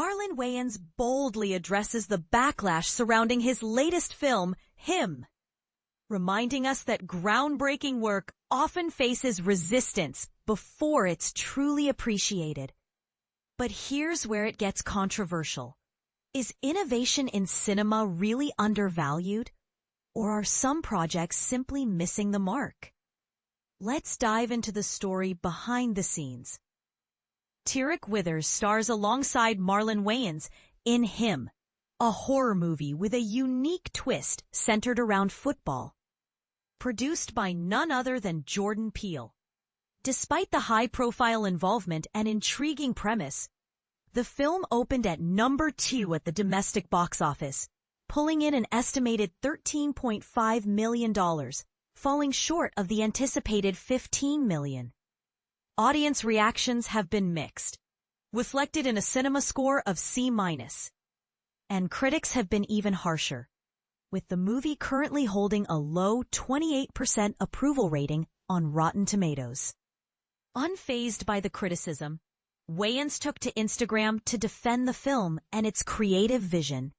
Marlon Wayans boldly addresses the backlash surrounding his latest film, Him, reminding us that groundbreaking work often faces resistance before it's truly appreciated. But here's where it gets controversial. Is innovation in cinema really undervalued? Or are some projects simply missing the mark? Let's dive into the story behind the scenes. Tyrek Withers stars alongside Marlon Wayans in Him, a horror movie with a unique twist centered around football. Produced by none other than Jordan Peele. Despite the high-profile involvement and intriguing premise, the film opened at number 2 at the domestic box office, pulling in an estimated $13.5 million, falling short of the anticipated $15 million. Audience reactions have been mixed, reflected in a cinema score of C-. And critics have been even harsher, with the movie currently holding a low 28% approval rating on Rotten Tomatoes. Unfazed by the criticism, Wayans took to Instagram to defend the film and its creative vision.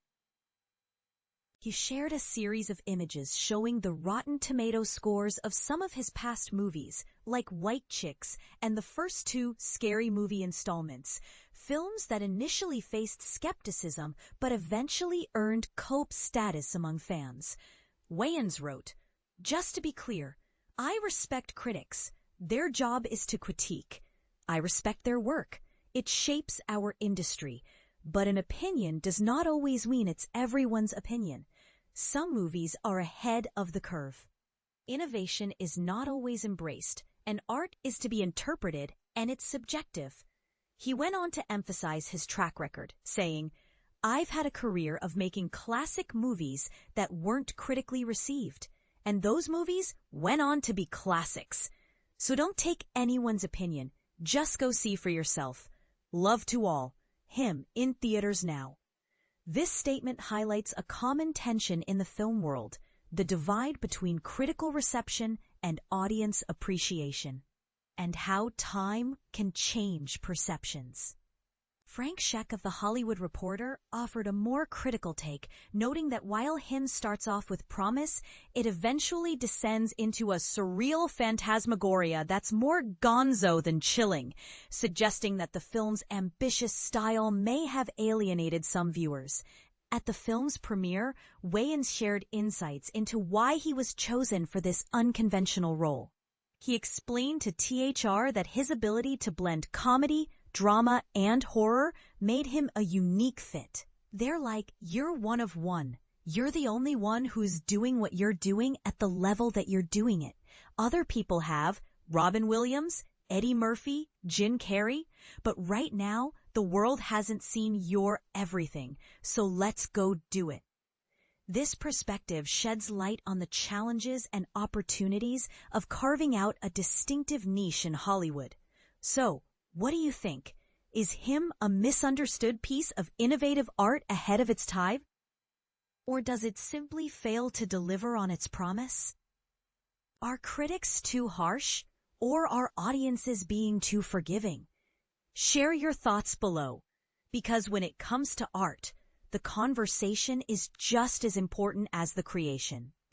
He shared a series of images showing the Rotten Tomato scores of some of his past movies, like White Chicks and the first 2 Scary Movie installments, films that initially faced skepticism but eventually earned cult status among fans. Wayans wrote, "Just to be clear, I respect critics. Their job is to critique. I respect their work. It shapes our industry. But an opinion does not always mean it's everyone's opinion. Some movies are ahead of the curve. Innovation is not always embraced, and art is to be interpreted, and it's subjective." He went on to emphasize his track record, saying, "I've had a career of making classic movies that weren't critically received, and those movies went on to be classics. So don't take anyone's opinion. Just go see for yourself. Love to all. Him in theaters now." This statement highlights a common tension in the film world, the divide between critical reception and audience appreciation, and how time can change perceptions. Frank Scheck of The Hollywood Reporter offered a more critical take, noting that while Him starts off with promise, it eventually descends into a surreal phantasmagoria that's more gonzo than chilling, suggesting that the film's ambitious style may have alienated some viewers. At the film's premiere, Wayans shared insights into why he was chosen for this unconventional role. He explained to THR that his ability to blend comedy, drama, and horror made him a unique fit. They're like, "You're one of one. You're the only one who's doing what you're doing at the level that you're doing it. Other people have Robin Williams, Eddie Murphy, Jim Carrey, but right now the world hasn't seen your everything, so let's go do it." This perspective sheds light on the challenges and opportunities of carving out a distinctive niche in Hollywood. So, what do you think? Is Him a misunderstood piece of innovative art ahead of its time? Or does it simply fail to deliver on its promise? Are critics too harsh? Or are audiences being too forgiving? Share your thoughts below, because when it comes to art, the conversation is just as important as the creation.